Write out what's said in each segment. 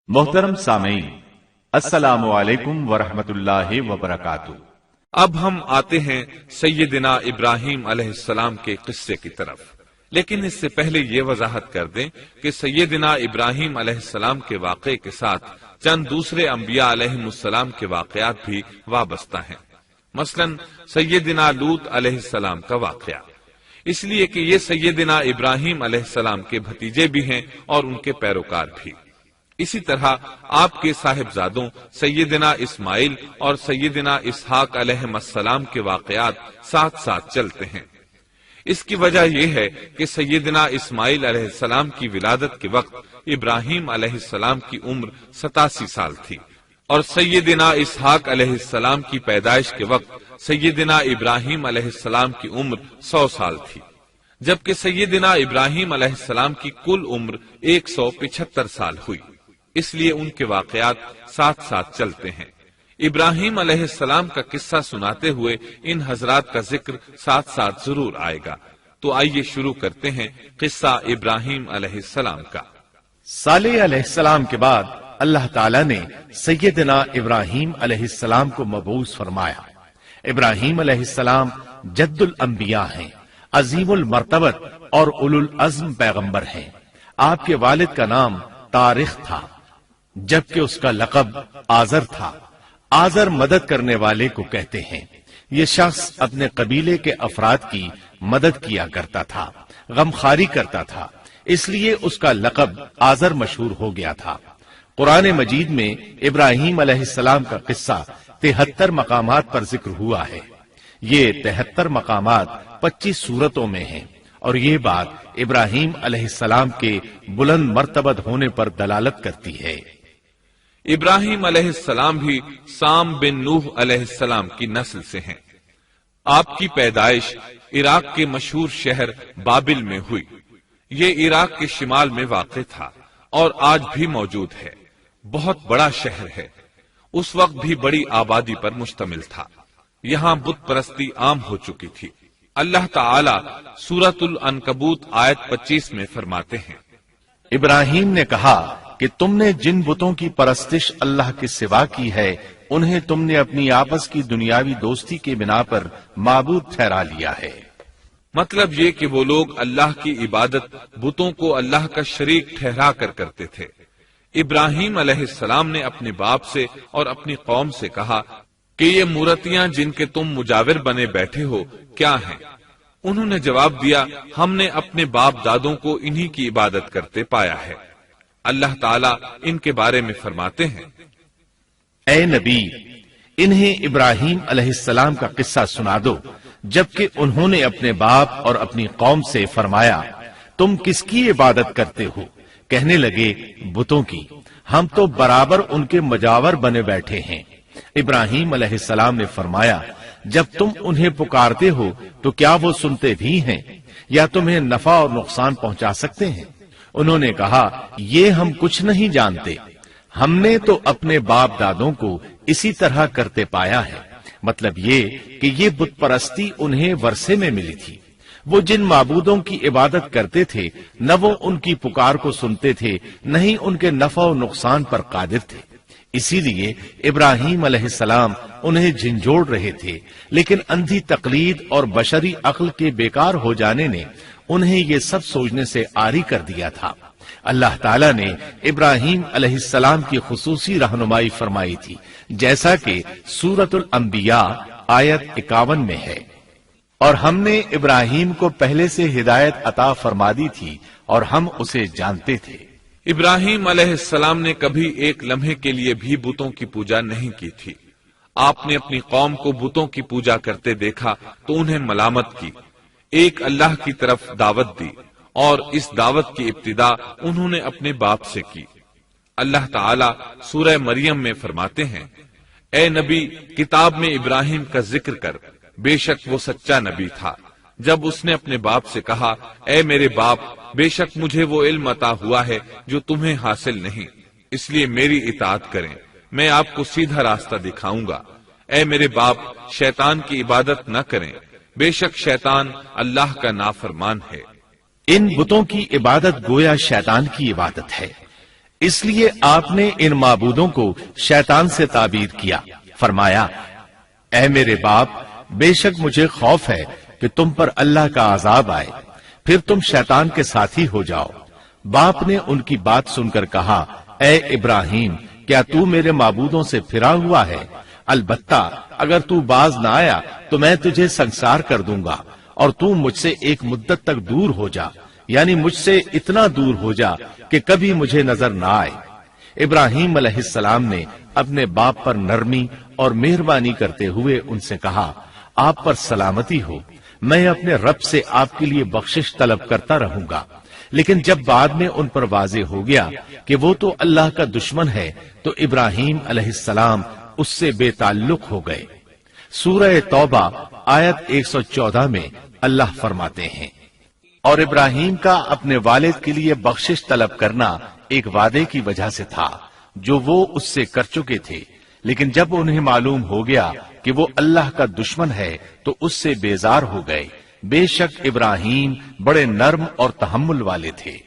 محترم سامعین، السلام علیکم ورحمۃ اللہ وبرکاتہ۔ اب ہم آتے ہیں سیدنا ابراہیم علیہ السلام کے قصے کی طرف، لیکن اس سے پہلے یہ وضاحت کر دیں کہ سیدنا ابراہیم علیہ السلام کے واقعے کے ساتھ چند دوسرے انبیاء علیہم السلام کے واقعات بھی وابستہ ہیں، مثلا سیدنا لوط علیہ السلام کا واقعہ، اس لیے کہ یہ سیدنا ابراہیم علیہ السلام کے بھتیجے بھی ہیں اور ان کے پیروکار بھی۔ اسی طرح آپ کے صاحبزادوں سیدنا اسماعیل اور سیدنا اسحاق علیہ السلام کے واقعات ساتھ ساتھ چلتے ہیں۔ اس کی وجہ یہ ہے کہ سیدنا اسماعیل علیہ السلام کی ولادت کے وقت ابراہیم علیہ السلام کی عمر 87 سال تھی، اور سیدنا اسحاق علیہ السلام کی پیدائش کے وقت سیدنا ابراہیم علیہ السلام کی عمر 100 سال تھی، جبکہ سیدنا ابراہیم علیہ السلام کی کل عمر 175 سال ہوئی، اس لیے ان کے واقعات ساتھ ساتھ چلتے ہیں۔ ابراہیم علیہ السلام کا قصہ سناتے ہوئے ان حضرات کا ذکر ساتھ ساتھ ضرور آئے گا، تو آئیے شروع کرتے ہیں قصہ ابراہیم علیہ السلام کا۔ صالح علیہ السلام کے بعد اللہ تعالیٰ نے سیدنا ابراہیم علیہ السلام کو مبعوث فرمایا۔ ابراہیم علیہ السلام جد الانبیاء ہیں، عظیم المرتبت اور اولو العزم پیغمبر ہیں۔ آپ کے والد کا نام طارق تھا، جبکہ اس کا لقب آزر تھا۔ آزر مدد کرنے والے کو کہتے ہیں۔ یہ شخص اپنے قبیلے کے افراد کی مدد کیا کرتا تھا، غمخواری کرتا تھا، اس لیے اس کا لقب آزر مشہور ہو گیا تھا۔ قرآن مجید میں ابراہیم علیہ السلام کا قصہ 73 مقامات پر ذکر ہوا ہے۔ یہ 73 مقامات 25 سورتوں میں ہیں، اور یہ بات ابراہیم علیہ السلام کے بلند مرتبت ہونے پر دلالت کرتی ہے۔ ابراہیم علیہ السلام بھی سام بن نوح علیہ السلام کی نسل سے ہیں۔ آپ کی پیدائش عراق کے مشہور شہر بابل میں ہوئی۔ یہ عراق کے شمال میں واقع تھا اور آج بھی موجود ہے۔ بہت بڑا شہر ہے، اس وقت بھی بڑی آبادی پر مشتمل تھا۔ یہاں بت پرستی عام ہو چکی تھی۔ اللہ تعالی سورۃ العنکبوت آیت 25 میں فرماتے ہیں، ابراہیم نے کہا کہ تم نے جن بتوں کی پرستش اللہ کے سوا کی ہے، انہیں تم نے اپنی آپس کی دنیاوی دوستی کے بنا پر معبود ٹھہرا لیا ہے۔ مطلب یہ کہ وہ لوگ اللہ کی عبادت بتوں کو اللہ کا شریک ٹھہرا کر کرتے تھے۔ ابراہیم علیہ السلام نے اپنے باپ سے اور اپنی قوم سے کہا کہ یہ مورتیاں جن کے تم مجاور بنے بیٹھے ہو کیا ہیں؟ انہوں نے جواب دیا، ہم نے اپنے باپ دادوں کو انہی کی عبادت کرتے پایا ہے۔ اللہ تعالیٰ ان کے بارے میں فرماتے ہیں، اے نبی، انہیں ابراہیم علیہ السلام کا قصہ سنا دو، جبکہ انہوں نے اپنے باپ اور اپنی قوم سے فرمایا، تم کس کی عبادت کرتے ہو؟ کہنے لگے، بتوں کی، ہم تو برابر ان کے مجاور بنے بیٹھے ہیں۔ ابراہیم علیہ السلام نے فرمایا، جب تم انہیں پکارتے ہو تو کیا وہ سنتے بھی ہیں یا تمہیں نفع اور نقصان پہنچا سکتے ہیں؟ انہوں نے کہا، یہ ہم کچھ نہیں جانتے، ہم نے تو اپنے باپ دادوں کو اسی طرح کرتے پایا ہے۔ مطلب یہ کہ یہ بت پرستی انہیں ورثے میں ملی تھی۔ وہ جن معبودوں کی عبادت کرتے تھے، نہ وہ ان کی پکار کو سنتے تھے، نہ ہی ان کے نفع و نقصان پر قادر تھے۔ اسی لیے ابراہیم علیہ السلام انہیں جھنجھوڑ رہے تھے، لیکن اندھی تقلید اور بشری عقل کے بیکار ہو جانے نے انہیں یہ سب سوچنے سے عاری کر دیا تھا۔ اللہ تعالیٰ نے ابراہیم علیہ السلام کی خصوصی رہنمائی فرمائی تھی، جیسا کہ سورۃ الانبیاء آیت 51 میں ہے، اور ہم نے ابراہیم کو پہلے سے ہدایت عطا فرما دی تھی اور ہم اسے جانتے تھے۔ ابراہیم علیہ السلام نے کبھی ایک لمحے کے لیے بھی بتوں کی پوجا نہیں کی تھی۔ آپ نے اپنی قوم کو بتوں کی پوجا کرتے دیکھا تو انہیں ملامت کی، ایک اللہ کی طرف دعوت دی، اور اس دعوت کی ابتدا انہوں نے اپنے باپ سے کی۔ اللہ تعالی سورہ مریم میں فرماتے ہیں، اے نبی، کتاب میں ابراہیم کا ذکر کر، بے شک وہ سچا نبی تھا۔ جب اس نے اپنے باپ سے کہا، اے میرے باپ، بے شک مجھے وہ علم عطا ہوا ہے جو تمہیں حاصل نہیں، اس لیے میری اطاعت کریں، میں آپ کو سیدھا راستہ دکھاؤں گا۔ اے میرے باپ، شیطان کی عبادت نہ کریں، بے شک شیطان اللہ کا نافرمان ہے۔ ان بتوں کی عبادت گویا شیطان کی عبادت ہے۔ اس لیے آپ نے ان معبودوں کو شیطان سے تعبیر کیا، فرمایا اے میرے باپ، بے شک مجھے خوف ہے کہ تم پر اللہ کا عذاب آئے، پھر تم شیطان کے ساتھی ہو جاؤ۔ باپ نے ان کی بات سن کر کہا اے ابراہیم، کیا تو میرے معبودوں سے پھرا ہوا ہے؟ البتہ اگر تو باز نہ آیا تو میں تجھے سنسار کر دوں گا، اور تو مجھ سے ایک مدت تک دور ہو جا، یعنی مجھ سے اتنا دور ہو جا کہ کبھی مجھے نظر نہ آئے۔ ابراہیم علیہ السلام نے اپنے باپ پر نرمی اور مہربانی کرتے ہوئے ان سے کہا آپ پر سلامتی ہو، میں اپنے رب سے آپ کے لیے بخشش طلب کرتا رہوں گا۔ لیکن جب بعد میں ان پر واضح ہو گیا کہ وہ تو اللہ کا دشمن ہے تو ابراہیم علیہ السلام اس سے بے تعلق ہو گئے۔ سورہ توبہ آیت 114 میں اللہ فرماتے ہیں، اور ابراہیم کا اپنے والد کے لیے بخشش طلب کرنا ایک وعدے کی وجہ سے تھا جو وہ اس سے کر چکے تھے، لیکن جب انہیں معلوم ہو گیا کہ وہ اللہ کا دشمن ہے تو اس سے بیزار ہو گئے۔ بے شک ابراہیم بڑے نرم اور تحمل والے تھے۔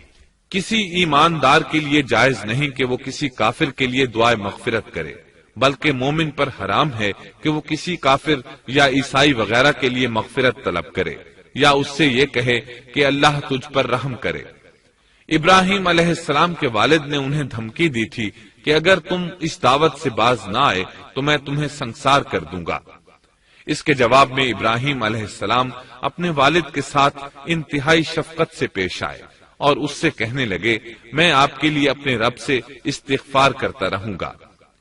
کسی ایماندار کے لیے جائز نہیں کہ وہ کسی کافر کے لیے دعائے مغفرت کرے، بلکہ مومن پر حرام ہے کہ وہ کسی کافر یا عیسائی وغیرہ کے لیے مغفرت طلب کرے یا اس سے یہ کہے کہ اللہ تجھ پر رحم کرے۔ ابراہیم علیہ السلام کے والد نے انہیں دھمکی دی تھی کہ اگر تم اس دعوت سے باز نہ آئے تو میں تمہیں سنسار کر دوں گا۔ اس کے جواب میں ابراہیم علیہ السلام اپنے والد کے ساتھ انتہائی شفقت سے پیش آئے اور اس سے کہنے لگے میں آپ کے لیے اپنے رب سے استغفار کرتا رہوں گا،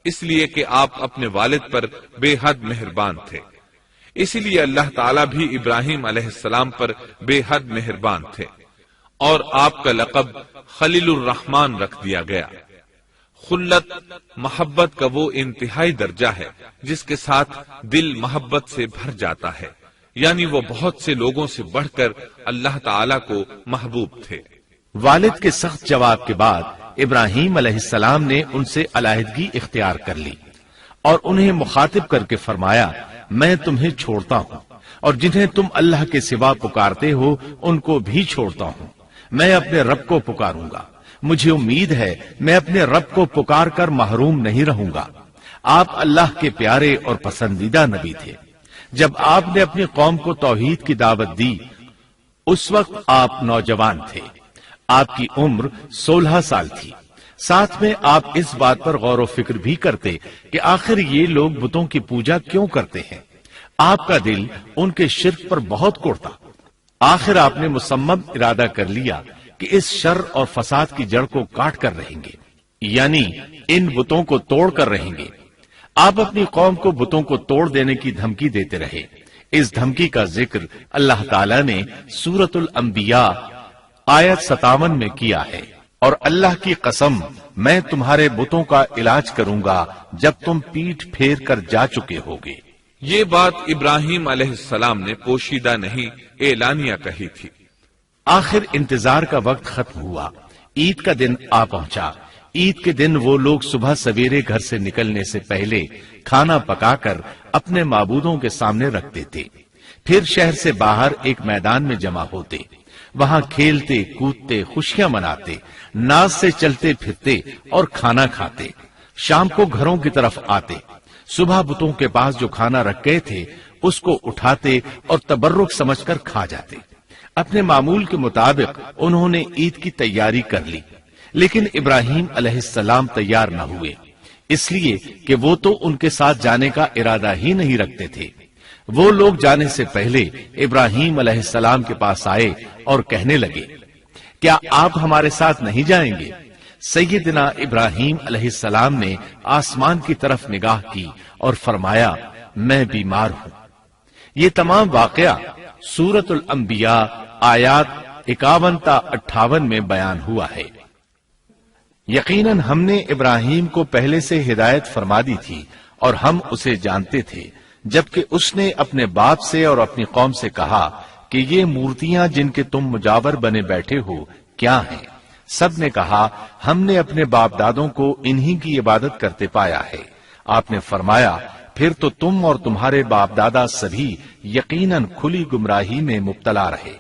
اس لیے کہ آپ اپنے والد پر بے حد مہربان تھے۔ اسی لیے اللہ تعالیٰ بھی ابراہیم علیہ السلام پر بے حد مہربان تھے، اور آپ کا لقب خلیل الرحمن رکھ دیا گیا۔ خلت محبت کا وہ انتہائی درجہ ہے جس کے ساتھ دل محبت سے بھر جاتا ہے، یعنی وہ بہت سے لوگوں سے بڑھ کر اللہ تعالیٰ کو محبوب تھے۔ والد کے سخت جواب کے بعد ابراہیم علیہ السلام نے ان سے علیحدگی اختیار کر لی اور انہیں مخاطب کر کے فرمایا میں تمہیں چھوڑتا ہوں اور جنہیں تم اللہ کے سوا پکارتے ہو ان کو بھی چھوڑتا ہوں، میں اپنے رب کو پکاروں گا، مجھے امید ہے میں اپنے رب کو پکار کر محروم نہیں رہوں گا۔ آپ اللہ کے پیارے اور پسندیدہ نبی تھے۔ جب آپ نے اپنی قوم کو توحید کی دعوت دی اس وقت آپ نوجوان تھے، آپ کی عمر 16 سال تھی۔ ساتھ میں آپ اس بات پر غور و فکر بھی کرتے کہ آخر یہ لوگ بتوں کی پوجا کیوں کرتے ہیں۔ آپ کا دل ان کے شرک پر بہت کوڑتا۔ آخر آپ نے مصمم ارادہ کر لیا کہ اس شر اور فساد کی جڑ کو کاٹ کر رہیں گے، یعنی ان بتوں کو توڑ کر رہیں گے۔ آپ اپنی قوم کو بتوں کو توڑ دینے کی دھمکی دیتے رہے۔ اس دھمکی کا ذکر اللہ تعالیٰ نے سورۃ الانبیاء آیت 57 میں کیا ہے، اور اللہ کی قسم میں تمہارے بتوں کا علاج کروں گا جب تم پیٹھ پھیر کر جا چکے ہوگے۔ یہ بات ابراہیم علیہ السلام نے پوشیدہ نہیں اعلانیہ کہی تھی۔ آخر انتظار کا وقت ختم ہوا، عید کا دن آ پہنچا۔ عید کے دن وہ لوگ صبح سویرے گھر سے نکلنے سے پہلے کھانا پکا کر اپنے معبودوں کے سامنے رکھتے تھے، پھر شہر سے باہر ایک میدان میں جمع ہوتے، وہاں کھیلتے کودتے خوشیاں مناتے، ناز سے چلتے پھرتے اور کھانا کھاتے۔ شام کو گھروں کی طرف آتے، صبح بتوں کے پاس جو کھانا رکھ گئے تھے اس کو اٹھاتے اور تبرک سمجھ کر کھا جاتے۔ اپنے معمول کے مطابق انہوں نے عید کی تیاری کر لی، لیکن ابراہیم علیہ السلام تیار نہ ہوئے، اس لیے کہ وہ تو ان کے ساتھ جانے کا ارادہ ہی نہیں رکھتے تھے۔ وہ لوگ جانے سے پہلے ابراہیم علیہ السلام کے پاس آئے اور کہنے لگے کیا آپ ہمارے ساتھ نہیں جائیں گے؟ سیدنا ابراہیم علیہ السلام نے آسمان کی طرف نگاہ کی اور فرمایا میں بیمار ہوں۔ یہ تمام واقعہ سورۃ الانبیاء آیات 51 تا 58 میں بیان ہوا ہے۔ یقیناً ہم نے ابراہیم کو پہلے سے ہدایت فرما دی تھی اور ہم اسے جانتے تھے، جبکہ اس نے اپنے باپ سے اور اپنی قوم سے کہا کہ یہ مورتیاں جن کے تم مجاور بنے بیٹھے ہو کیا ہیں؟ سب نے کہا ہم نے اپنے باپ دادوں کو انہی کی عبادت کرتے پایا ہے۔ آپ نے فرمایا پھر تو تم اور تمہارے باپ دادا سبھی یقیناً کھلی گمراہی میں مبتلا رہے۔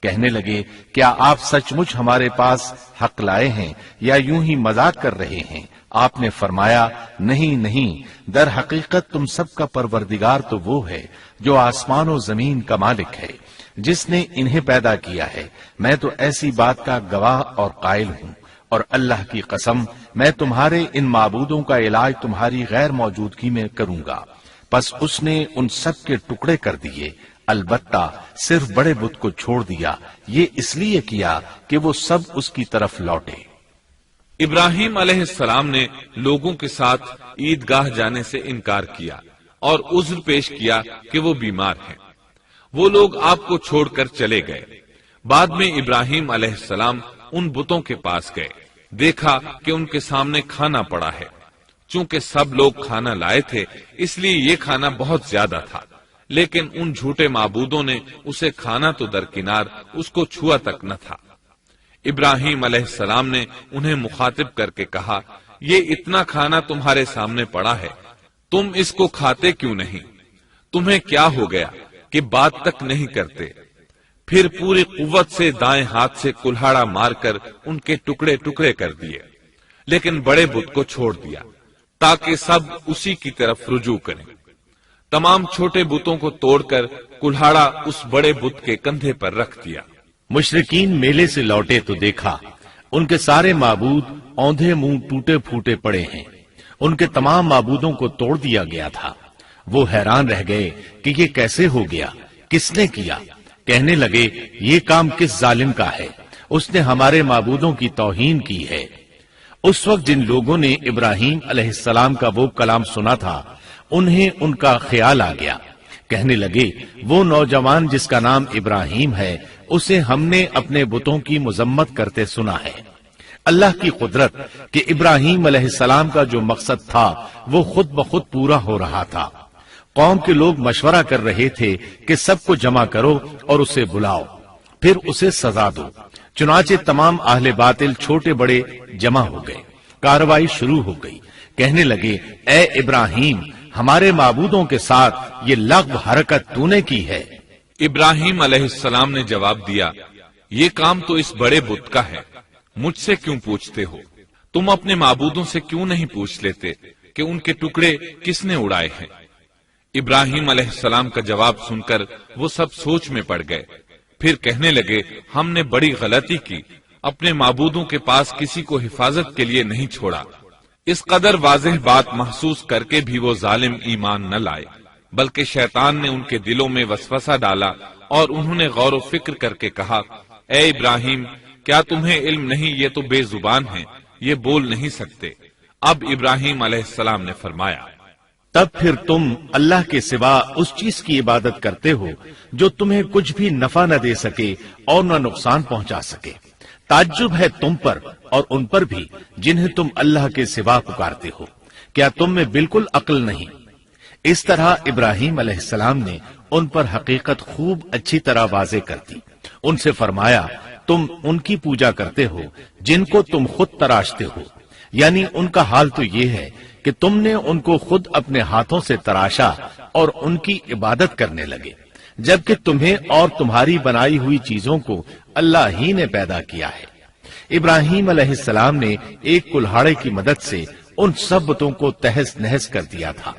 کہنے لگے کیا آپ سچ مچ ہمارے پاس حق لائے ہیں یا یوں ہی مذاق کر رہے ہیں؟ آپ نے فرمایا نہیں نہیں، در حقیقت تم سب کا پروردگار تو وہ ہے جو آسمان و زمین کا مالک ہے، جس نے انہیں پیدا کیا ہے، میں تو ایسی بات کا گواہ اور قائل ہوں، اور اللہ کی قسم میں تمہارے ان معبودوں کا علاج تمہاری غیر موجودگی میں کروں گا۔ پس اس نے ان سب کے ٹکڑے کر دیے، البتہ صرف بڑے بت کو چھوڑ دیا، یہ اس لیے کیا کہ وہ سب اس کی طرف لوٹے۔ ابراہیم علیہ السلام نے لوگوں کے ساتھ عیدگاہ جانے سے انکار کیا اور عذر پیش کیا کہ وہ بیمار ہیں۔ وہ لوگ آپ کو چھوڑ کر چلے گئے۔ بعد میں ابراہیم علیہ السلام ان بتوں کے پاس گئے، دیکھا کہ ان کے سامنے کھانا پڑا ہے۔ چونکہ سب لوگ کھانا لائے تھے اس لیے یہ کھانا بہت زیادہ تھا، لیکن ان جھوٹے معبودوں نے اسے کھانا تو درکنار اس کو چھوا تک نہ تھا۔ ابراہیم علیہ السلام نے انہیں مخاطب کر کے کہا، یہ اتنا کھانا تمہارے سامنے پڑا ہے، تم اس کو کھاتے کیوں نہیں؟ تمہیں کیا ہو گیا کہ بات تک نہیں کرتے؟ پھر پوری قوت سے دائیں ہاتھ سے کلہاڑا مار کر ان کے ٹکڑے ٹکڑے کر دیے، لیکن بڑے بت کو چھوڑ دیا تاکہ سب اسی کی طرف رجوع کریں۔ تمام چھوٹے بتوں کو توڑ کر کلہاڑا اس بڑے بت کے کندھے پر رکھ دیا۔ مشرکین میلے سے لوٹے تو دیکھا ان کے سارے معبود اوندھے منہ ٹوٹے پھوٹے پڑے ہیں، ان کے تمام معبودوں کو توڑ دیا گیا تھا۔ وہ حیران رہ گئے کہ یہ کیسے ہو گیا، کس نے کیا؟ کہنے لگے یہ کام کس ظالم کا ہے، اس نے ہمارے معبودوں کی توہین کی ہے۔ اس وقت جن لوگوں نے ابراہیم علیہ السلام کا وہ کلام سنا تھا انہیں ان کا خیال آ گیا، کہنے لگے وہ نوجوان جس کا نام ابراہیم ہے اسے ہم نے اپنے بتوں کی مذمت کرتے سنا ہے۔ اللہ کی قدرت کہ ابراہیم علیہ السلام کا جو مقصد تھا وہ خود بخود پورا ہو رہا تھا۔ قوم کے لوگ مشورہ کر رہے تھے کہ سب کو جمع کرو اور اسے بلاؤ، پھر اسے سزا دو۔ چنانچہ تمام اہل باطل چھوٹے بڑے جمع ہو گئے، کارروائی شروع ہو گئی۔ کہنے لگے اے ابراہیم، ہمارے معبودوں کے ساتھ یہ لغو حرکت تو نے کی ہے۔ ابراہیم علیہ السلام نے جواب دیا، یہ کام تو اس بڑے بت کا ہے، مجھ سے کیوں پوچھتے ہو؟ تم اپنے معبودوں سے کیوں نہیں پوچھ لیتے کہ ان کے ٹکڑے کس نے اڑائے ہیں؟ ابراہیم علیہ السلام کا جواب سن کر وہ سب سوچ میں پڑ گئے، پھر کہنے لگے ہم نے بڑی غلطی کی، اپنے معبودوں کے پاس کسی کو حفاظت کے لیے نہیں چھوڑا۔ اس قدر واضح بات محسوس کر کے بھی وہ ظالم ایمان نہ لائے، بلکہ شیطان نے ان کے دلوں میں وسوسہ ڈالا اور انہوں نے غور و فکر کر کے کہا، اے ابراہیم، کیا تمہیں علم نہیں یہ تو بے زبان ہیں، یہ بول نہیں سکتے۔ اب ابراہیم علیہ السلام نے فرمایا، تب پھر تم اللہ کے سوا اس چیز کی عبادت کرتے ہو جو تمہیں کچھ بھی نفع نہ دے سکے اور نہ نقصان پہنچا سکے۔ تعجب ہے تم پر اور ان پر بھی جنہیں تم اللہ کے سوا پکارتے ہو، کیا تم میں بالکل عقل نہیں؟ اس طرح ابراہیم علیہ السلام نے ان پر حقیقت خوب اچھی طرح واضح کر دی۔ ان سے فرمایا تم ان کی پوجا کرتے ہو جن کو تم خود تراشتے ہو، یعنی ان کا حال تو یہ ہے کہ تم نے ان کو خود اپنے ہاتھوں سے تراشا اور ان کی عبادت کرنے لگے، جبکہ تمہیں اور تمہاری بنائی ہوئی چیزوں کو اللہ ہی نے پیدا کیا ہے۔ ابراہیم علیہ السلام نے ایک کلہاڑے کی مدد سے ان سب بتوں کو تہس نہس کر دیا تھا۔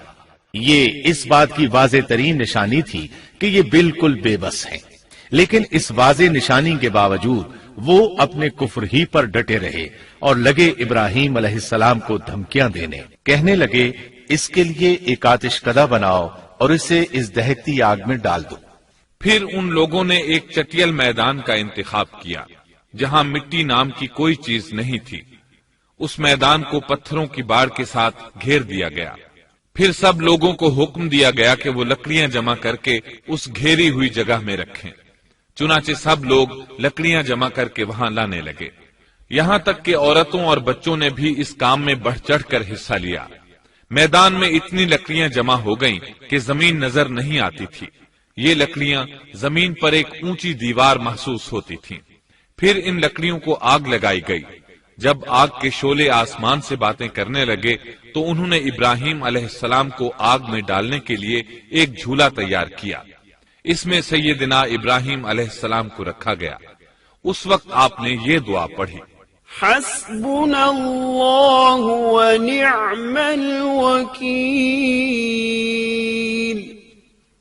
یہ اس بات کی واضح ترین نشانی تھی کہ یہ بالکل بے بس ہیں، لیکن اس واضح نشانی کے باوجود وہ اپنے کفر ہی پر ڈٹے رہے اور لگے ابراہیم علیہ السلام کو دھمکیاں دینے۔ کہنے لگے اس کے لیے ایک آتش کدہ بناؤ اور اسے اس دہکتی آگ میں ڈال دو۔ پھر ان لوگوں نے ایک چٹیل میدان کا انتخاب کیا جہاں مٹی نام کی کوئی چیز نہیں تھی۔ اس میدان کو پتھروں کی باڑ کے ساتھ گھیر دیا گیا۔ پھر سب لوگوں کو حکم دیا گیا کہ وہ لکڑیاں جمع کر کے اس گھیری ہوئی جگہ میں رکھیں۔ چنانچہ سب لوگ لکڑیاں جمع کر کے وہاں لانے لگے، یہاں تک کہ عورتوں اور بچوں نے بھی اس کام میں بڑھ چڑھ کر حصہ لیا۔ میدان میں اتنی لکڑیاں جمع ہو گئیں کہ زمین نظر نہیں آتی تھی۔ یہ لکڑیاں زمین پر ایک اونچی دیوار محسوس ہوتی تھیں۔ پھر ان لکڑیوں کو آگ لگائی گئی۔ جب آگ کے شعلے آسمان سے باتیں کرنے لگے تو انہوں نے ابراہیم علیہ السلام کو آگ میں ڈالنے کے لیے ایک جھولا تیار کیا۔ اس میں سیدنا ابراہیم علیہ السلام کو رکھا گیا۔ اس وقت آپ نے یہ دعا پڑھی، حسبنا اللہ ونعم الوکیل،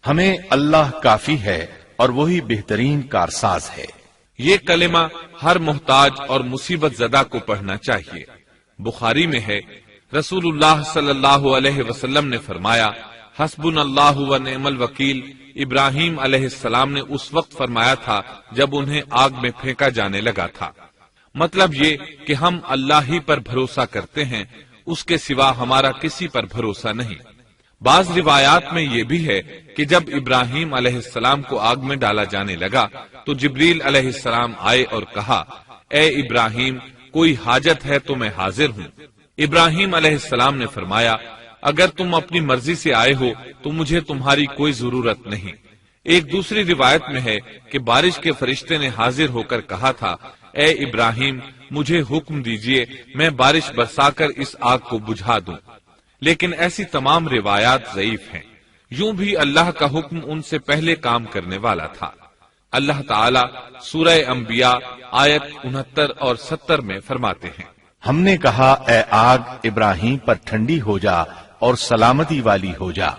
ہمیں اللہ کافی ہے اور وہی بہترین کارساز ہے۔ یہ کلمہ ہر محتاج اور مصیبت زدہ کو پڑھنا چاہیے۔ بخاری میں ہے، رسول اللہ صلی اللہ علیہ وسلم نے فرمایا، حسبنا اللہ و نعم الوکیل ابراہیم علیہ السلام نے اس وقت فرمایا تھا جب انہیں آگ میں پھینکا جانے لگا تھا۔ مطلب یہ کہ ہم اللہ ہی پر بھروسہ کرتے ہیں، اس کے سوا ہمارا کسی پر بھروسہ نہیں۔ بعض روایات میں یہ بھی ہے کہ جب ابراہیم علیہ السلام کو آگ میں ڈالا جانے لگا تو جبریل علیہ السلام آئے اور کہا، اے ابراہیم، کوئی حاجت ہے تو میں حاضر ہوں۔ ابراہیم علیہ السلام نے فرمایا، اگر تم اپنی مرضی سے آئے ہو تو مجھے تمہاری کوئی ضرورت نہیں۔ ایک دوسری روایت میں ہے کہ بارش کے فرشتے نے حاضر ہو کر کہا تھا، اے ابراہیم، مجھے حکم دیجئے میں بارش برسا کر اس آگ کو بجھا دوں۔ لیکن ایسی تمام روایات ضعیف ہیں۔ یوں بھی اللہ کا حکم ان سے پہلے کام کرنے والا تھا۔ اللہ تعالی سورہ انبیاء آیت 69 اور 70 میں فرماتے ہیں، ہم نے کہا، اے آگ ابراہیم پر ٹھنڈی ہو جا اور سلامتی والی ہو جا۔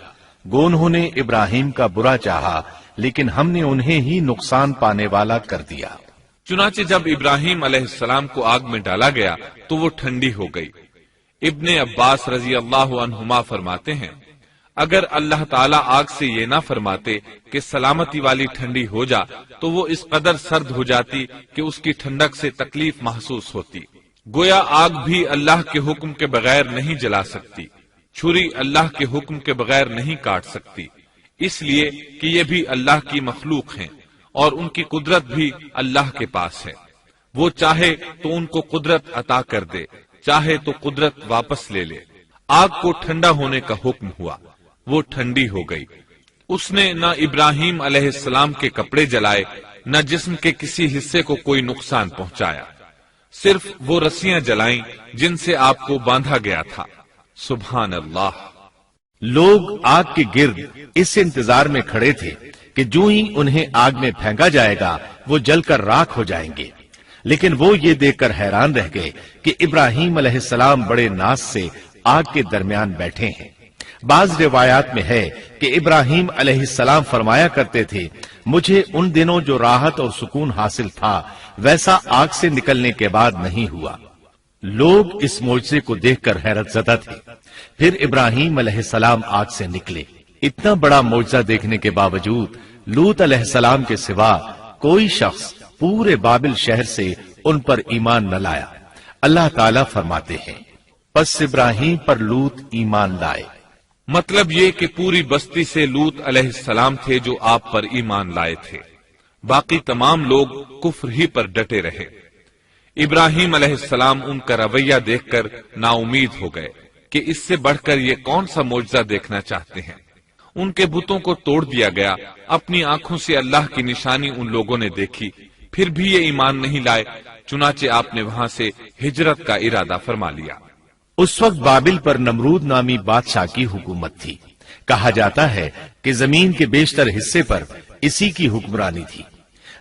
گو انہوں نے ابراہیم کا برا چاہا لیکن ہم نے انہیں ہی نقصان پانے والا کر دیا۔ چنانچہ جب ابراہیم علیہ السلام کو آگ میں ڈالا گیا تو وہ ٹھنڈی ہو گئی۔ ابن عباس رضی اللہ عنہما فرماتے ہیں، اگر اللہ تعالیٰ آگ سے یہ نہ فرماتے کہ سلامتی والی ٹھنڈی ہو جا تو وہ اس قدر سرد ہو جاتی کہ اس کی ٹھنڈک سے تکلیف محسوس ہوتی۔ گویا آگ بھی اللہ کے حکم کے بغیر نہیں جلا سکتی، چھری اللہ کے حکم کے بغیر نہیں کاٹ سکتی، اس لیے کہ یہ بھی اللہ کی مخلوق ہیں اور ان کی قدرت بھی اللہ کے پاس ہے۔ وہ چاہے تو ان کو قدرت عطا کر دے، چاہے تو قدرت واپس لے لے۔ آگ کو ٹھنڈا ہونے کا حکم ہوا، وہ ٹھنڈی ہو گئی۔ اس نے نہ ابراہیم علیہ السلام کے کپڑے جلائے، نہ جسم کے کسی حصے کو کوئی نقصان پہنچایا، صرف وہ رسیاں جلائیں جن سے آپ کو باندھا گیا تھا۔ سبحان اللہ۔ لوگ آگ کے گرد اس انتظار میں کھڑے تھے کہ جو ہی انہیں آگ میں پھینکا جائے گا وہ جل کر راکھ ہو جائیں گے، لیکن وہ یہ دیکھ کر حیران رہ گئے کہ ابراہیم علیہ السلام بڑے ناز سے آگ کے درمیان بیٹھے ہیں۔ بعض روایات میں ہے کہ ابراہیم علیہ السلام فرمایا کرتے تھے، مجھے ان دنوں جو راحت اور سکون حاصل تھا ویسا آگ سے نکلنے کے بعد نہیں ہوا۔ لوگ اس معجزے کو دیکھ کر حیرت زدہ تھے۔ پھر ابراہیم علیہ السلام آگ سے نکلے۔ اتنا بڑا معجزہ دیکھنے کے باوجود لوط علیہ السلام کے سوا کوئی شخص پورے بابل شہر سے ان پر ایمان نہ لایا۔ اللہ تعالیٰ فرماتے ہیں، پس ابراہیم پر لوط ایمان لائے۔ مطلب یہ کہ پوری بستی سے لوط علیہ السلام تھے جو آپ پر ایمان لائے تھے، باقی تمام لوگ کفر ہی پر ڈٹے رہے۔ ابراہیم علیہ السلام ان کا رویہ دیکھ کر نا امید ہو گئے کہ اس سے بڑھ کر یہ کون سا معجزہ دیکھنا چاہتے ہیں۔ ان کے بتوں کو توڑ دیا گیا، اپنی آنکھوں سے اللہ کی نشانی ان لوگوں نے دیکھی، پھر بھی یہ ایمان نہیں لائے، چنانچہ آپ نے وہاں سے ہجرت کا ارادہ فرما لیا۔ اس وقت بابل پر نمرود نامی بادشاہ کی حکومت تھی۔ کہا جاتا ہے کہ زمین کے بیشتر حصے پر اسی کی حکمرانی تھی۔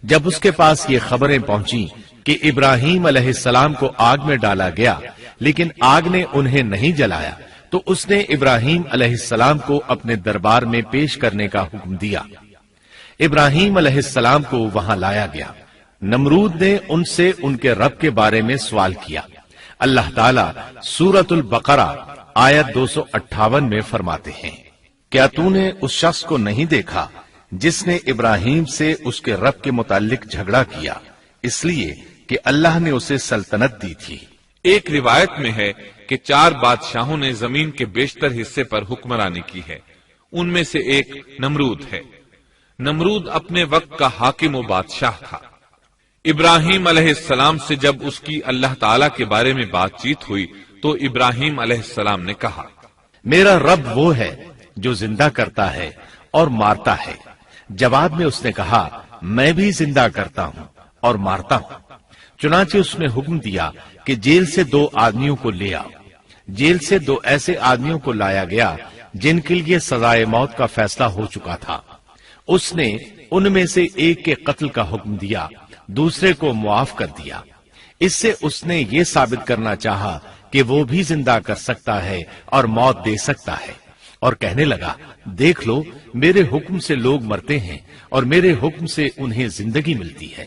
جب اس کے پاس یہ خبریں پہنچیں کہ ابراہیم علیہ السلام کو آگ میں ڈالا گیا لیکن آگ نے انہیں نہیں جلایا تو اس نے ابراہیم علیہ السلام کو اپنے دربار میں پیش کرنے کا حکم دیا۔ ابراہیم علیہ السلام کو وہاں لایا گیا۔ نمرود نے ان سے ان کے رب کے بارے میں سوال کیا۔ اللہ تعالیٰ سورۃ البقرہ آیت 258 میں فرماتے ہیں، کیا تو نے اس شخص کو نہیں دیکھا جس نے ابراہیم سے اس کے رب کے متعلق جھگڑا کیا، اس لیے کہ اللہ نے اسے سلطنت دی تھی۔ ایک روایت میں ہے کہ 4 بادشاہوں نے زمین کے بیشتر حصے پر حکمرانی کی ہے، ان میں سے ایک نمرود ہے۔ نمرود اپنے وقت کا حاکم و بادشاہ تھا۔ ابراہیم علیہ السلام سے جب اس کی اللہ تعالیٰ کے بارے میں بات چیت ہوئی تو ابراہیم علیہ السلام نے کہا، میرا رب وہ ہے جو زندہ کرتا ہے اور مارتا ہے۔ جواب میں اس نے کہا، میں بھی زندہ کرتا ہوں اور مارتا ہوں۔ چنانچہ اس نے حکم دیا کہ جیل سے 2 آدمیوں کو لے آؤ۔ جیل سے 2 ایسے آدمیوں کو لایا گیا جن کے لیے سزائے موت کا فیصلہ ہو چکا تھا۔ اس نے ان میں سے ایک کے قتل کا حکم دیا، دوسرے کو معاف کر دیا۔ اس سے اس نے یہ ثابت کرنا چاہا کہ وہ بھی زندہ کر سکتا ہے اور موت دے سکتا ہے، اور کہنے لگا دیکھ لو میرے حکم سے لوگ مرتے ہیں اور میرے حکم سے انہیں زندگی ملتی ہے۔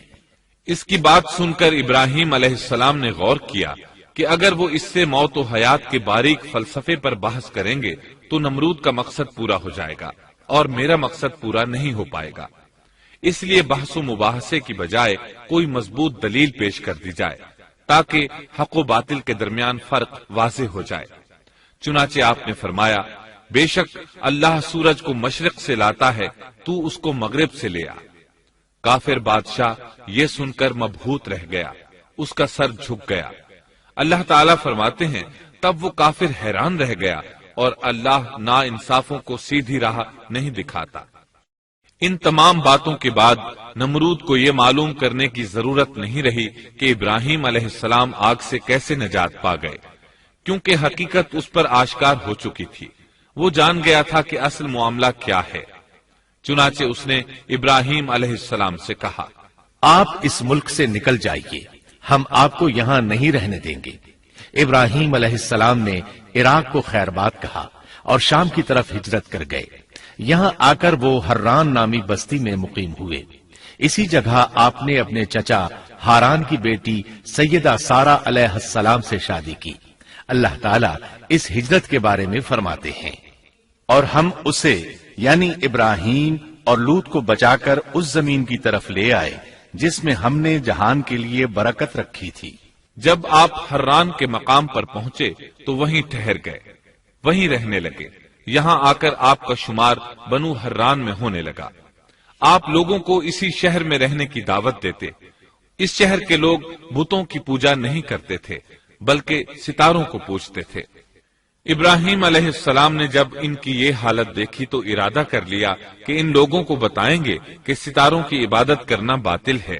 اس کی بات سن کر ابراہیم علیہ السلام نے غور کیا کہ اگر وہ اس سے موت و حیات کے باریک فلسفے پر بحث کریں گے تو نمرود کا مقصد پورا ہو جائے گا اور میرا مقصد پورا نہیں ہو پائے گا۔ اس لیے بحث و مباحثے کی بجائے کوئی مضبوط دلیل پیش کر دی جائے تاکہ حق و باطل کے درمیان فرق واضح ہو جائے۔ چنانچہ آپ نے فرمایا بے شک اللہ سورج کو مشرق سے لاتا ہے، تو اس کو مغرب سے لے آ۔ کافر بادشاہ یہ سن کر مبہوت رہ گیا، اس کا سر جھک گیا۔ اللہ تعالیٰ فرماتے ہیں تب وہ کافر حیران رہ گیا اور اللہ نا انصافوں کو سیدھی راہ نہیں دکھاتا۔ ان تمام باتوں کے بعد نمرود کو یہ معلوم کرنے کی ضرورت نہیں رہی کہ ابراہیم علیہ السلام آگ سے کیسے نجات پا گئے، کیونکہ حقیقت اس پر آشکار ہو چکی تھی۔ وہ جان گیا تھا کہ اصل معاملہ کیا ہے۔ چنانچہ اس نے ابراہیم علیہ السلام سے کہا آپ اس ملک سے نکل جائیے، ہم آپ کو یہاں نہیں رہنے دیں گے۔ ابراہیم علیہ السلام نے عراق کو خیر بات کہا اور شام کی طرف ہجرت کر گئے۔ یہاں آ کر وہ حران نامی بستی میں مقیم ہوئے۔ اسی جگہ آپ نے اپنے چچا ہاران کی بیٹی سیدہ سارہ علیہ السلام سے شادی کی۔ اللہ تعالیٰ اس ہجرت کے بارے میں فرماتے ہیں اور ہم اسے یعنی ابراہیم اور لوط کو بچا کر اس زمین کی طرف لے آئے جس میں ہم نے جہان کے لیے برکت رکھی تھی۔ جب آپ حران کے مقام پر پہنچے تو وہیں ٹھہر گئے، وہیں رہنے لگے۔ یہاں آ کر آپ کا شمار بنو حران میں ہونے لگا۔ آپ لوگوں کو اسی شہر میں رہنے کی دعوت دیتے۔ اس شہر کے لوگ بتوں کی پوجا نہیں کرتے تھے بلکہ ستاروں کو پوجتے تھے۔ ابراہیم علیہ السلام نے جب ان کی یہ حالت دیکھی تو ارادہ کر لیا کہ ان لوگوں کو بتائیں گے کہ ستاروں کی عبادت کرنا باطل ہے۔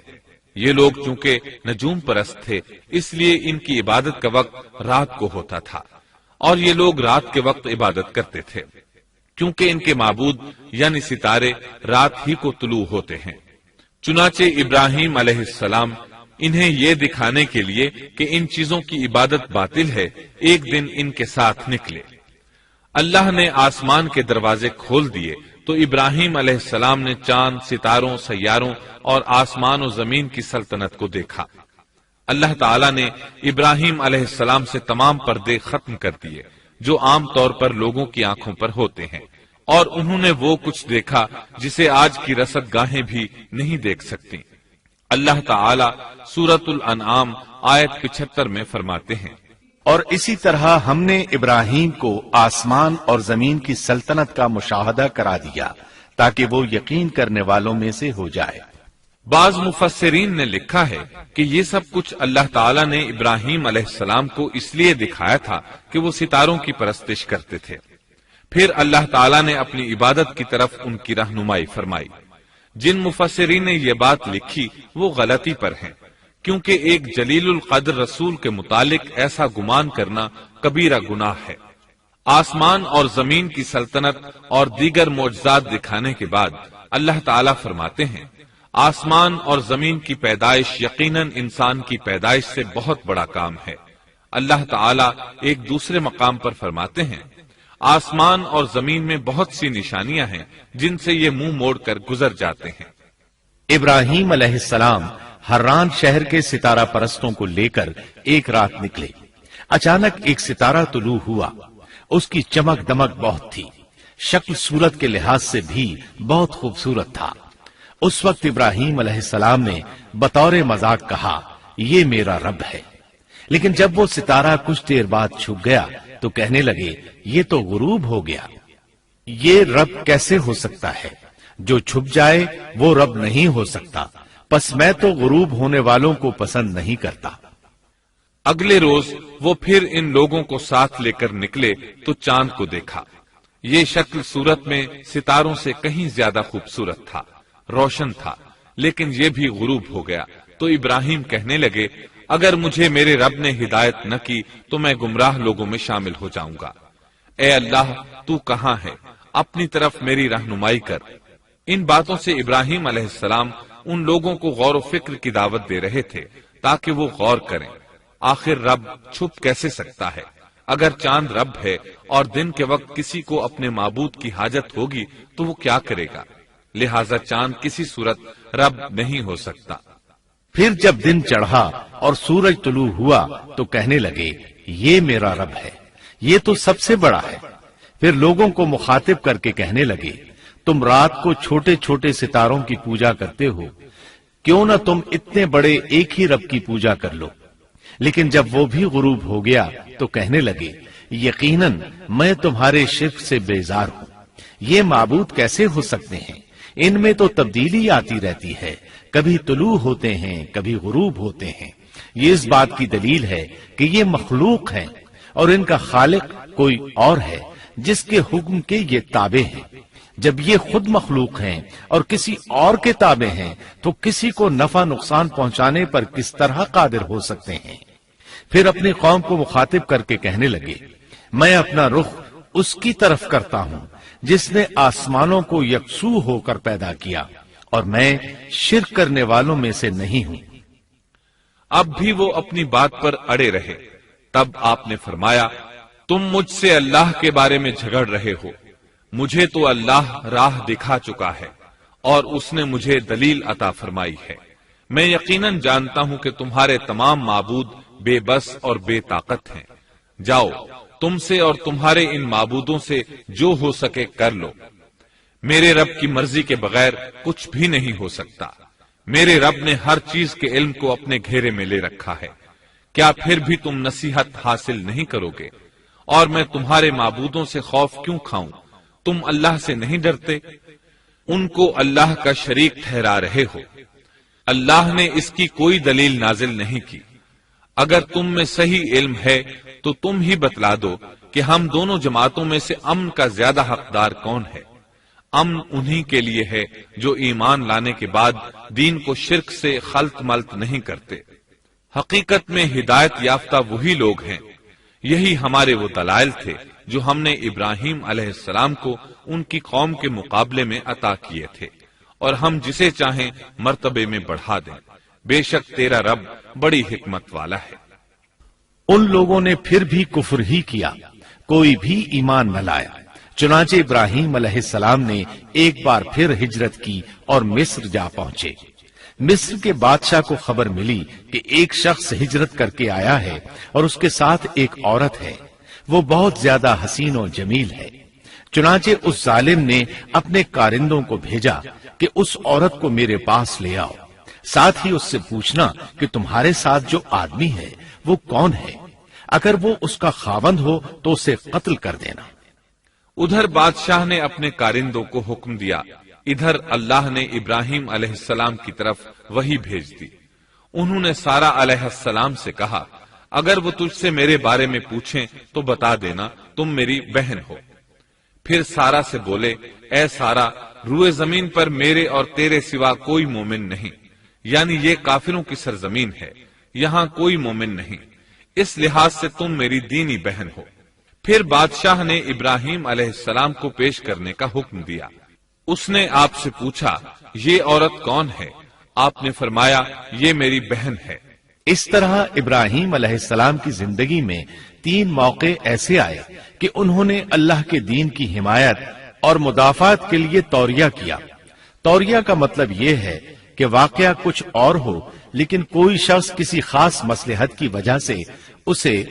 یہ لوگ چونکہ نجوم پرست تھے اس لیے ان کی عبادت کا وقت رات کو ہوتا تھا اور یہ لوگ رات کے وقت عبادت کرتے تھے، کیونکہ ان کے معبود یعنی ستارے رات ہی کو طلوع ہوتے ہیں۔ چنانچہ ابراہیم علیہ السلام انہیں یہ دکھانے کے لیے کہ ان چیزوں کی عبادت باطل ہے ایک دن ان کے ساتھ نکلے۔ اللہ نے آسمان کے دروازے کھول دیے تو ابراہیم علیہ السلام نے چاند، ستاروں، سیاروں اور آسمان و زمین کی سلطنت کو دیکھا۔ اللہ تعالیٰ نے ابراہیم علیہ السلام سے تمام پردے ختم کر دیے جو عام طور پر لوگوں کی آنکھوں پر ہوتے ہیں، اور انہوں نے وہ کچھ دیکھا جسے آج کی رصد گاہیں بھی نہیں دیکھ سکتی۔ اللہ تعالیٰ سورۃ الانعام آیت 75 میں فرماتے ہیں اور اسی طرح ہم نے ابراہیم کو آسمان اور زمین کی سلطنت کا مشاہدہ کرا دیا تاکہ وہ یقین کرنے والوں میں سے ہو جائے۔ بعض مفسرین نے لکھا ہے کہ یہ سب کچھ اللہ تعالیٰ نے ابراہیم علیہ السلام کو اس لیے دکھایا تھا کہ وہ ستاروں کی پرستش کرتے تھے۔ پھر اللہ تعالیٰ نے اپنی عبادت کی طرف ان کی رہنمائی فرمائی۔ جن مفسرین نے یہ بات لکھی وہ غلطی پر ہیں، کیونکہ ایک جلیل القدر رسول کے متعلق ایسا گمان کرنا کبیرہ گناہ ہے۔ آسمان اور زمین کی سلطنت اور دیگر معجزات دکھانے کے بعد اللہ تعالیٰ فرماتے ہیں آسمان اور زمین کی پیدائش یقیناً انسان کی پیدائش سے بہت بڑا کام ہے۔ اللہ تعالیٰ ایک دوسرے مقام پر فرماتے ہیں آسمان اور زمین میں بہت سی نشانیاں ہیں جن سے یہ منہ موڑ کر گزر جاتے ہیں۔ ابراہیم علیہ السلام حران شہر کے ستارہ پرستوں کو لے کر ایک رات نکلے۔ اچانک ایک ستارہ طلوع ہوا، اس کی چمک دمک بہت تھی، شکل صورت کے لحاظ سے بھی بہت خوبصورت تھا۔ اس وقت ابراہیم علیہ السلام نے بطور مذاق کہا یہ میرا رب ہے، لیکن جب وہ ستارہ کچھ دیر بعد چھپ گیا تو کہنے لگے یہ تو غروب ہو گیا۔ یہ رب کیسے ہو سکتا ہے؟ جو چھپ جائے وہ رب نہیں ہو سکتا، پس میں تو غروب ہونے والوں کو پسند نہیں کرتا۔ اگلے روز وہ پھر ان لوگوں کو ساتھ لے کر نکلے تو چاند کو دیکھا۔ یہ شکل صورت میں ستاروں سے کہیں زیادہ خوبصورت تھا، روشن تھا، لیکن یہ بھی غروب ہو گیا تو ابراہیم کہنے لگے اگر مجھے میرے رب نے ہدایت نہ کی تو میں گمراہ لوگوں میں شامل ہو جاؤں گا۔ اے اللہ تو کہاں ہے؟ اپنی طرف میری رہنمائی کر۔ ان باتوں سے ابراہیم علیہ السلام ان لوگوں کو غور و فکر کی دعوت دے رہے تھے تاکہ وہ غور کریں، آخر رب چھپ کیسے سکتا ہے؟ اگر چاند رب ہے اور دن کے وقت کسی کو اپنے معبود کی حاجت ہوگی تو وہ کیا کرے گا؟ لہذا چاند کسی صورت رب نہیں ہو سکتا۔ پھر جب دن چڑھا اور سورج طلوع ہوا تو کہنے لگے یہ میرا رب ہے، یہ تو سب سے بڑا ہے۔ پھر لوگوں کو مخاطب کر کے کہنے لگے تم رات کو چھوٹے چھوٹے ستاروں کی پوجا کرتے ہو، کیوں نہ تم اتنے بڑے ایک ہی رب کی پوجا کر لو۔ لیکن جب وہ بھی غروب ہو گیا تو کہنے لگے یقیناً میں تمہارے شرک سے بیزار ہوں، یہ معبود کیسے ہو سکتے ہیں؟ ان میں تو تبدیلی آتی رہتی ہے، کبھی طلوع ہوتے ہیں کبھی غروب ہوتے ہیں۔ یہ اس بات کی دلیل ہے کہ یہ مخلوق ہیں اور ان کا خالق کوئی اور ہے جس کے حکم کے یہ تابع ہیں۔ جب یہ خود مخلوق ہیں اور کسی اور کے تابع ہیں تو کسی کو نفع نقصان پہنچانے پر کس طرح قادر ہو سکتے ہیں؟ پھر اپنی قوم کو مخاطب کر کے کہنے لگے میں اپنا رخ اس کی طرف کرتا ہوں جس نے آسمانوں کو یکسو ہو کر پیدا کیا، اور میں شرک کرنے والوں میں سے نہیں ہوں۔ اب بھی وہ اپنی بات پر اڑے رہے۔ تب آپ نے فرمایا تم مجھ سے اللہ کے بارے میں جھگڑ رہے ہو، مجھے تو اللہ راہ دکھا چکا ہے اور اس نے مجھے دلیل عطا فرمائی ہے۔ میں یقیناً جانتا ہوں کہ تمہارے تمام معبود بے بس اور بے طاقت ہیں۔ جاؤ تم سے اور تمہارے ان معبودوں سے جو ہو سکے کر لو، میرے رب کی مرضی کے بغیر کچھ بھی نہیں ہو سکتا۔ میرے رب نے ہر چیز کے علم کو اپنے گھیرے میں لے رکھا ہے، کیا پھر بھی تم نصیحت حاصل نہیں کرو گے؟ اور میں تمہارے معبودوں سے خوف کیوں کھاؤں؟ تم اللہ سے نہیں ڈرتے؟ ان کو اللہ کا شریک ٹھہرا رہے ہو، اللہ نے اس کی کوئی دلیل نازل نہیں کی۔ اگر تم میں صحیح علم ہے تو تم ہی بتلا دو کہ ہم دونوں جماعتوں میں سے امن کا زیادہ حقدار کون ہے؟ امن انہی کے لیے ہے جو ایمان لانے کے بعد دین کو شرک سے خلط ملط نہیں کرتے۔ حقیقت میں ہدایت یافتہ وہی لوگ ہیں۔ یہی ہمارے وہ دلائل تھے جو ہم نے ابراہیم علیہ السلام کو ان کی قوم کے مقابلے میں عطا کیے تھے، اور ہم جسے چاہیں مرتبے میں بڑھا دیں۔ بے شک تیرا رب بڑی حکمت والا ہے۔ ان لوگوں نے پھر بھی کفر ہی کیا، کوئی بھی ایمان نہ لایا۔ چنانچہ ابراہیم علیہ السلام نے ایک بار پھر ہجرت کی اور مصر جا پہنچے۔ مصر کے بادشاہ کو خبر ملی کہ ایک شخص ہجرت کر کے آیا ہے اور اس کے ساتھ ایک عورت ہے، وہ بہت زیادہ حسین و جمیل ہے۔ چنانچہ اس ظالم نے اپنے کارندوں کو بھیجا کہ اس عورت کو میرے پاس لے آؤ، ساتھ ہی اس سے پوچھنا کہ تمہارے ساتھ جو آدمی ہے وہ کون ہے، اگر وہ اس کا خاوند ہو تو اسے قتل کر دینا۔ ادھر بادشاہ نے اپنے کارندوں کو حکم دیا، ادھر اللہ نے ابراہیم علیہ السلام کی طرف وحی بھیج دی۔ انہوں نے سارا علیہ السلام سے کہا اگر وہ تجھ سے میرے بارے میں پوچھیں تو بتا دینا تم میری بہن ہو۔ پھر سارا سے بولے اے سارا، روئے زمین پر میرے اور تیرے سوا کوئی مومن نہیں، یعنی یہ کافروں کی سرزمین ہے، یہاں کوئی مومن نہیں، اس لحاظ سے تم میری دینی بہن ہو۔ پھر بادشاہ نے ابراہیم علیہ السلام کو پیش کرنے کا حکم دیا۔ اس نے آپ سے پوچھا یہ عورت کون ہے؟ آپ نے فرمایا یہ میری بہن ہے۔ اس طرح ابراہیم علیہ السلام کی زندگی میں 3 موقع ایسے آئے کہ انہوں نے اللہ کے دین کی حمایت اور مدافعت کے لیے توریہ کیا۔ توریہ کا مطلب یہ ہے کہ واقعہ کچھ اور ہو لیکن کوئی شخص کسی خاص مصلحت کی وجہ سے اسے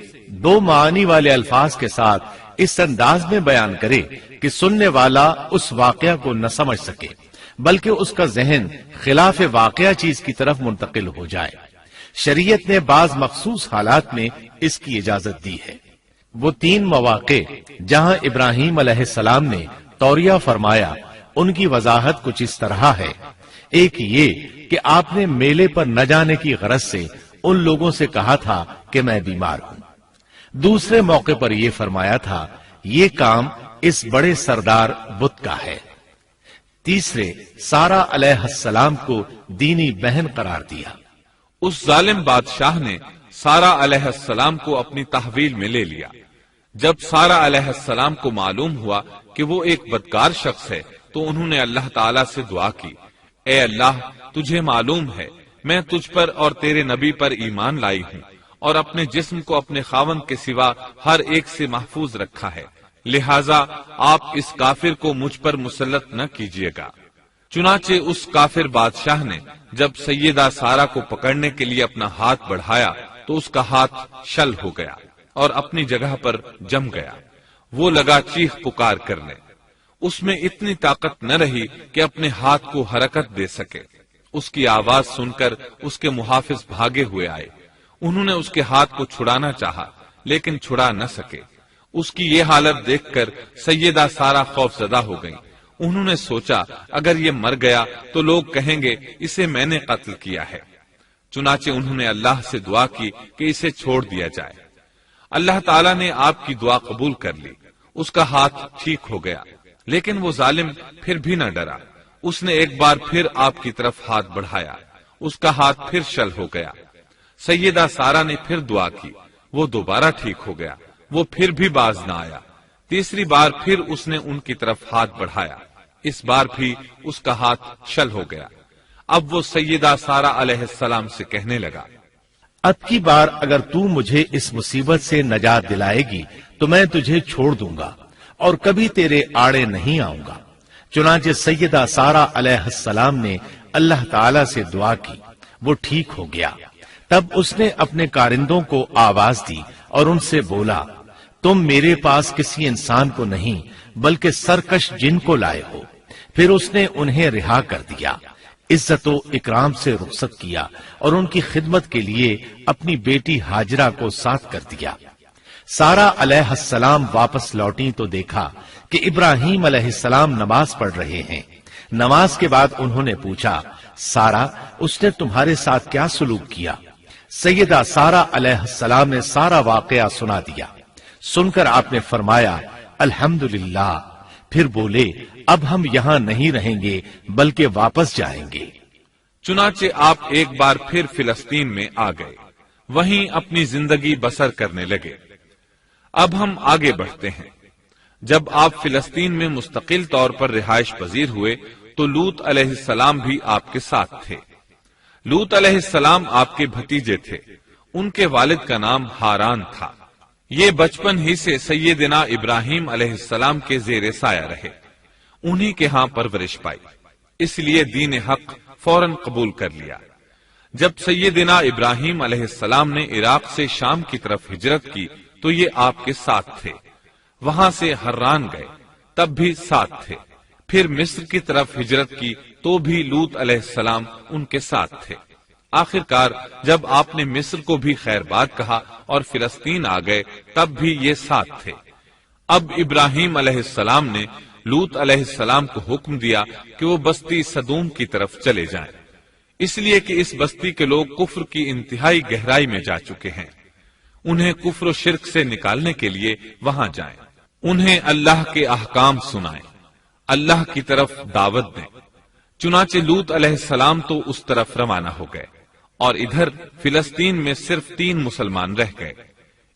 2 معانی والے الفاظ کے ساتھ اس انداز میں بیان کرے کہ سننے والا اس واقعہ کو نہ سمجھ سکے بلکہ اس کا ذہن خلاف واقعہ چیز کی طرف منتقل ہو جائے۔ شریعت نے بعض مخصوص حالات میں اس کی اجازت دی ہے۔ وہ 3 مواقع جہاں ابراہیم علیہ السلام نے توریہ فرمایا ان کی وضاحت کچھ اس طرح ہے۔ ایک یہ کہ آپ نے میلے پر نہ جانے کی غرض سے ان لوگوں سے کہا تھا کہ میں بیمار ہوں۔ دوسرے موقع پر یہ فرمایا تھا یہ کام اس بڑے سردار بت کا ہے۔ تیسرے سارا علیہ السلام کو دینی بہن قرار دیا۔ اس ظالم بادشاہ نے سارا علیہ السلام کو اپنی تحویل میں لے لیا۔ جب سارا علیہ السلام کو معلوم ہوا کہ وہ ایک بدکار شخص ہے تو انہوں نے اللہ تعالیٰ سے دعا کی، اے اللہ، تجھے معلوم ہے میں تجھ پر اور تیرے نبی پر ایمان لائی ہوں اور اپنے جسم کو اپنے خاوند کے سوا ہر ایک سے محفوظ رکھا ہے، لہذا آپ اس کافر کو مجھ پر مسلط نہ کیجیے گا۔ چنانچہ اس کافر بادشاہ نے جب سیدہ سارہ کو پکڑنے کے لیے اپنا ہاتھ بڑھایا تو اس کا ہاتھ شل ہو گیا اور اپنی جگہ پر جم گیا۔ وہ لگا چیخ پکار کرنے، اس میں اتنی طاقت نہ رہی کہ اپنے ہاتھ کو حرکت دے سکے۔ اس کی آواز سن کر اس کے محافظ بھاگے ہوئے آئے، انہوں نے اس کے ہاتھ کو چھڑانا چاہا لیکن چھڑا نہ سکے۔ اس کی یہ حالت دیکھ کر سیدہ سارہ خوف زدہ ہو گئیں۔ انہوں نے سوچا اگر یہ مر گیا تو لوگ کہیں گے اسے میں نے قتل کیا ہے، چنانچہ انہوں نے اللہ سے دعا کی کہ اسے چھوڑ دیا جائے۔ اللہ تعالیٰ نے آپ کی دعا قبول کر لی، اس کا ہاتھ ٹھیک ہو گیا، لیکن وہ ظالم پھر بھی نہ ڈرا۔ اس نے ایک بار پھر آپ کی طرف ہاتھ بڑھایا، اس کا ہاتھ پھر شل ہو گیا۔ سیدہ سارہ نے پھر دعا کی، وہ دوبارہ ٹھیک ہو گیا، وہ پھر بھی باز نہ آیا۔ تیسری بار پھر اس نے ان کی طرف ہاتھ بڑھایا، اس بار بھی اس کا ہاتھ شل ہو گیا۔ اب وہ سیدہ سارہ علیہ السلام سے کہنے لگا، اب کی بار اگر تو مجھے اس مصیبت سے نجات دلائے گی تو میں تجھے چھوڑ دوں گا اور کبھی تیرے آڑے نہیں آؤں گا۔ چنانچہ سیدہ سارہ علیہ السلام نے اللہ تعالی سے دعا کی، وہ ٹھیک ہو گیا۔ تب اس نے اپنے کارندوں کو آواز دی اور ان سے بولا، تم میرے پاس کسی انسان کو نہیں بلکہ سرکش جن کو لائے ہو۔ پھر اس نے انہیں رہا کر دیا، عزت و اکرام سے رخصت کیا اور ان کی خدمت کے لیے اپنی بیٹی ہاجرہ کو ساتھ کر دیا۔ سارہ علیہ السلام واپس لوٹی تو دیکھا کہ ابراہیم علیہ السلام نماز پڑھ رہے ہیں۔ نماز کے بعد انہوں نے پوچھا، سارہ، اس نے تمہارے ساتھ کیا سلوک کیا؟ سیدہ سارہ علیہ السلام نے سارا واقعہ سنا دیا۔ سن کر آپ نے فرمایا، الحمدللہ۔ پھر بولے، اب ہم یہاں نہیں رہیں گے بلکہ واپس جائیں گے۔ چنانچہ آپ ایک بار پھر فلسطین میں آ گئے، وہیں اپنی زندگی بسر کرنے لگے۔ اب ہم آگے بڑھتے ہیں۔ جب آپ فلسطین میں مستقل طور پر رہائش پذیر ہوئے تو لوط علیہ السلام بھی آپ کے ساتھ تھے۔ لوط علیہ السلام آپ کے بھتیجے تھے، ان کے والد کا نام ہاران تھا۔ یہ بچپن ہی سے سیدنا ابراہیم علیہ السلام کے زیر سایہ رہے، انہی کے ہاں پرورش پائی، اس لیے دین حق فوراً قبول کر لیا۔ جب سیدنا ابراہیم علیہ السلام نے عراق سے شام کی طرف ہجرت کی تو یہ آپ کے ساتھ تھے، وہاں سے حران گئے، تب بھی ساتھ تھے۔ پھر مصر کی طرف ہجرت کی تو بھی لوط علیہ السلام ان کے ساتھ تھے۔ آخرکار جب آپ نے مصر کو بھی خیر بات کہا اور فلسطین آ گئے تب بھی یہ ساتھ تھے۔ اب ابراہیم علیہ السلام نے لوط علیہ السلام کو حکم دیا کہ وہ بستی سدوم کی طرف چلے جائیں، اس لیے کہ اس بستی کے لوگ کفر کی انتہائی گہرائی میں جا چکے ہیں، انہیں کفر و شرک سے نکالنے کے لیے وہاں جائیں، انہیں اللہ کے احکام سنائیں، اللہ کی طرف دعوت دیں۔ چنانچہ لوط علیہ السلام تو اس طرف روانہ ہو گئے اور ادھر فلسطین میں صرف 3 مسلمان رہ گئے،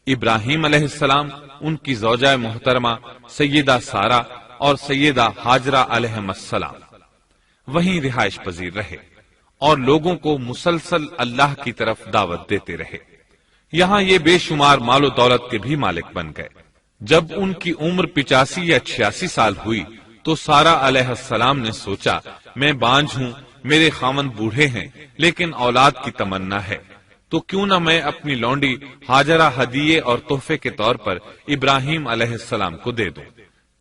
ابراہیم علیہ السلام، ان کی زوجہ محترمہ سیدہ سارہ اور سیدہ ہاجرہ علیہم السلام وہیں رہائش پذیر رہے اور لوگوں کو مسلسل اللہ کی طرف دعوت دیتے رہے۔ یہاں یہ بے شمار مال و دولت کے بھی مالک بن گئے۔ جب ان کی عمر 85 یا 86 سال ہوئی تو سارہ علیہ السلام نے سوچا، میں بانجھ ہوں، میرے خاوند بوڑھے ہیں لیکن اولاد کی تمنا ہے، تو کیوں نہ میں اپنی لونڈی ہاجرہ ہدیے اور تحفے کے طور پر ابراہیم علیہ السلام کو دے دوں۔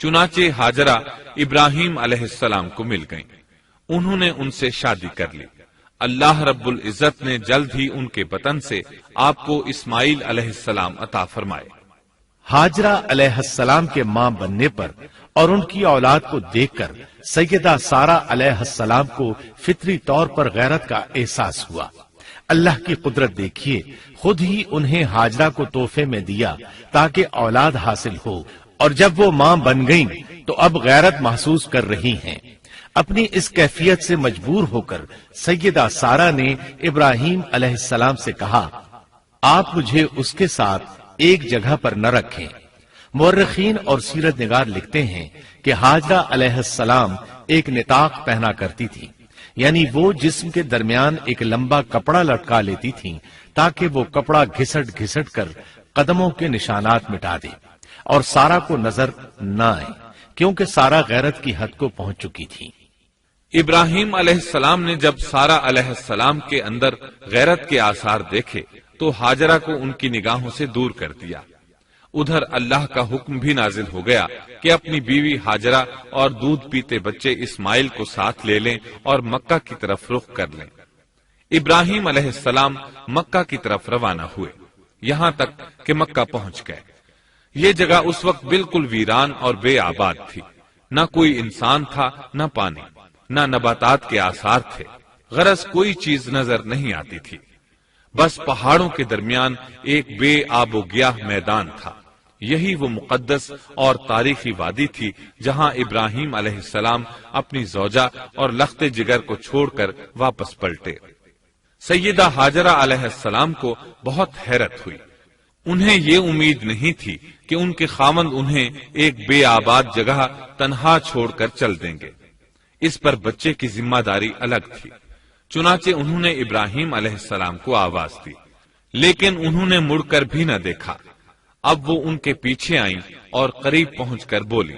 چنانچہ ہاجرہ ابراہیم علیہ السلام کو مل گئیں، انہوں نے ان سے شادی کر لی۔ اللہ رب العزت نے جلد ہی ان کے بطن سے آپ کو اسماعیل علیہ السلام عطا فرمائے۔ ہاجرہ علیہ السلام کے ماں بننے پر اور ان کی اولاد کو دیکھ کر سیدہ سارہ علیہ السلام کو فطری طور پر غیرت کا احساس ہوا۔ اللہ کی قدرت دیکھیے، خود ہی انہیں ہاجرہ کو تحفے میں دیا تاکہ اولاد حاصل ہو، اور جب وہ ماں بن گئیں تو اب غیرت محسوس کر رہی ہیں۔ اپنی اس کیفیت سے مجبور ہو کر سیدہ سارہ نے ابراہیم علیہ السلام سے کہا، آپ مجھے اس کے ساتھ ایک جگہ پر نہ رکھیں۔ مورخین اور سیرت نگار لکھتے ہیں کہ ہاجرہ علیہ السلام ایک نطاق پہنا کرتی تھی، یعنی وہ جسم کے درمیان ایک لمبا کپڑا لٹکا لیتی تھیں تاکہ وہ کپڑا گھسٹ گھسٹ کر قدموں کے نشانات مٹا دے اور سارا کو نظر نہ آئے، کیونکہ سارا غیرت کی حد کو پہنچ چکی تھی۔ ابراہیم علیہ السلام نے جب سارا علیہ السلام کے اندر غیرت کے آثار دیکھے تو ہاجرہ کو ان کی نگاہوں سے دور کر دیا۔ ادھر اللہ کا حکم بھی نازل ہو گیا کہ اپنی بیوی ہاجرہ اور دودھ پیتے بچے اسماعیل کو ساتھ لے لیں اور مکہ کی طرف رخ کر لیں۔ ابراہیم علیہ السلام مکہ کی طرف روانہ ہوئے، یہاں تک کہ مکہ پہنچ گئے۔ یہ جگہ اس وقت بالکل ویران اور بے آباد تھی، نہ کوئی انسان تھا، نہ پانی، نہ نباتات کے آثار تھے، غرض کوئی چیز نظر نہیں آتی تھی، بس پہاڑوں کے درمیان ایک بے آب و گیاہ میدان تھا۔ یہی وہ مقدس اور تاریخی وادی تھی جہاں ابراہیم علیہ السلام اپنی زوجہ اور لخت جگر کو چھوڑ کر واپس پلٹے۔ سیدہ ہاجرہ علیہ السلام کو بہت حیرت ہوئی، انہیں یہ امید نہیں تھی کہ ان کے خاوند انہیں ایک بے آباد جگہ تنہا چھوڑ کر چل دیں گے، اس پر بچے کی ذمہ داری الگ تھی۔ چنانچہ انہوں نے ابراہیم علیہ السلام کو آواز دی، لیکن انہوں نے مڑ کر بھی نہ دیکھا۔ اب وہ ان کے پیچھے آئیں اور قریب پہنچ کر بولی،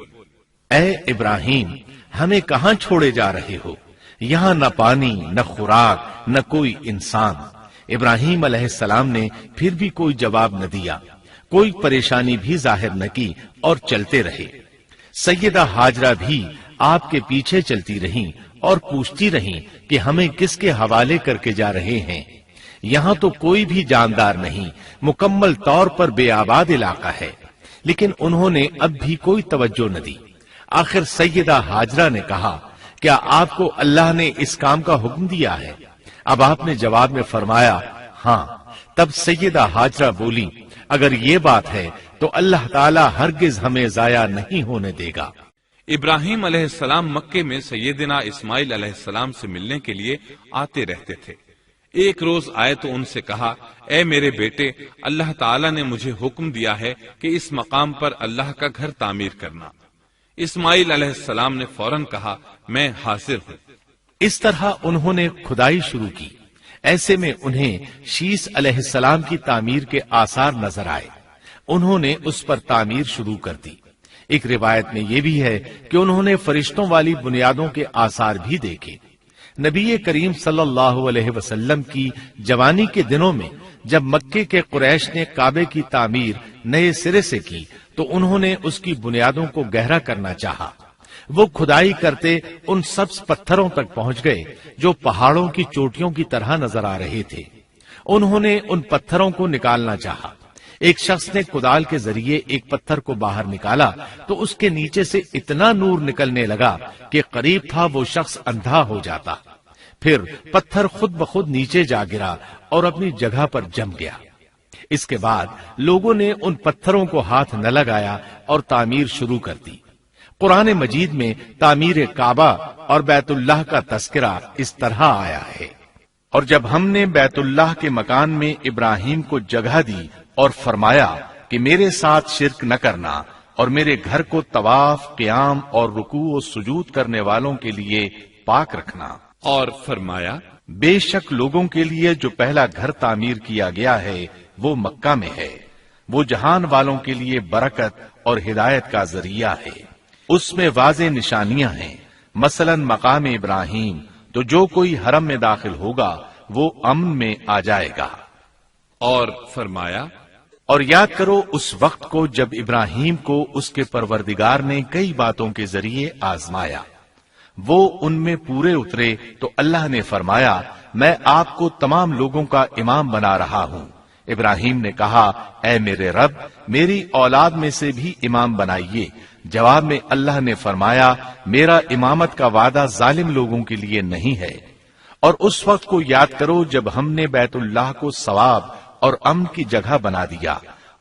اے ابراہیم، ہمیں کہاں چھوڑے جا رہے ہو؟ یہاں نہ پانی، نہ خوراک، نہ کوئی انسان۔ ابراہیم علیہ السلام نے پھر بھی کوئی جواب نہ دیا، کوئی پریشانی بھی ظاہر نہ کی اور چلتے رہے۔ سیدہ ہاجرہ بھی آپ کے پیچھے چلتی رہیں اور پوچھتی رہیں کہ ہمیں کس کے حوالے کر کے جا رہے ہیں؟ یہاں تو کوئی بھی جاندار نہیں، مکمل طور پر بے آباد علاقہ ہے۔ لیکن انہوں نے اب بھی کوئی توجہ نہ دی۔ آخر سیدہ ہاجرہ نے کہا، کیا آپ کو اللہ نے اس کام کا حکم دیا ہے؟ اب آپ نے جواب میں فرمایا، ہاں۔ تب سیدہ ہاجرہ بولی، اگر یہ بات ہے تو اللہ تعالی ہرگز ہمیں ضائع نہیں ہونے دے گا۔ ابراہیم علیہ السلام مکے میں سیدنا اسماعیل علیہ السلام سے ملنے کے لیے آتے رہتے تھے۔ ایک روز آئے تو ان سے کہا، اے میرے بیٹے، اللہ تعالیٰ نے مجھے حکم دیا ہے کہ اس مقام پر اللہ کا گھر تعمیر کرنا۔ اسماعیل علیہ السلام نے فوراً کہا، میں حاضر ہوں۔ اس طرح انہوں نے کھدائی شروع کی۔ ایسے میں انہیں شیس علیہ السلام کی تعمیر کے آثار نظر آئے، انہوں نے اس پر تعمیر شروع کر دی۔ ایک روایت میں یہ بھی ہے کہ انہوں نے فرشتوں والی بنیادوں کے آثار بھی دیکھے۔ نبی کریم صلی اللہ علیہ وسلم کی جوانی کے دنوں میں جب مکے کے قریش نے کعبے کی تعمیر نئے سرے سے کی تو انہوں نے اس کی بنیادوں کو گہرا کرنا چاہا۔ وہ کھدائی کرتے ان سبز پتھروں تک پہنچ گئے جو پہاڑوں کی چوٹیوں کی طرح نظر آ رہے تھے۔ انہوں نے ان پتھروں کو نکالنا چاہا۔ ایک شخص نے کدال کے ذریعے ایک پتھر کو باہر نکالا تو اس کے نیچے سے اتنا نور نکلنے لگا کہ قریب تھا وہ شخص اندھا ہو جاتا۔ پھر پتھر خود بخود نیچے جا گرا اور اپنی جگہ پر جم گیا۔ اس کے بعد لوگوں نے ان پتھروں کو ہاتھ نہ لگایا اور تعمیر شروع کر دی۔ قرآن مجید میں تعمیر کعبہ اور بیت اللہ کا تذکرہ اس طرح آیا ہے، اور جب ہم نے بیت اللہ کے مکان میں ابراہیم کو جگہ دی اور فرمایا کہ میرے ساتھ شرک نہ کرنا اور میرے گھر کو طواف، قیام اور رکوع و سجود کرنے والوں کے لیے پاک رکھنا، اور فرمایا، بے شک لوگوں کے لیے جو پہلا گھر تعمیر کیا گیا ہے وہ مکہ میں ہے، وہ جہان والوں کے لیے برکت اور ہدایت کا ذریعہ ہے، اس میں واضح نشانیاں ہیں، مثلا مقام ابراہیم، تو جو کوئی حرم میں داخل ہوگا وہ امن میں آ جائے گا۔ اور فرمایا، اور یاد کرو اس وقت کو جب ابراہیم کو اس کے پروردگار نے کئی باتوں کے ذریعے آزمایا، وہ ان میں پورے اترے تو اللہ نے فرمایا، میں آپ کو تمام لوگوں کا امام بنا رہا ہوں۔ ابراہیم نے کہا، اے میرے رب، میری اولاد میں سے بھی امام بنائیے۔ جواب میں اللہ نے فرمایا، میرا امامت کا وعدہ ظالم لوگوں کے لیے نہیں ہے۔ اور اس وقت کو یاد کرو جب ہم نے بیت اللہ کو ثواب اور امن کی جگہ بنا دیا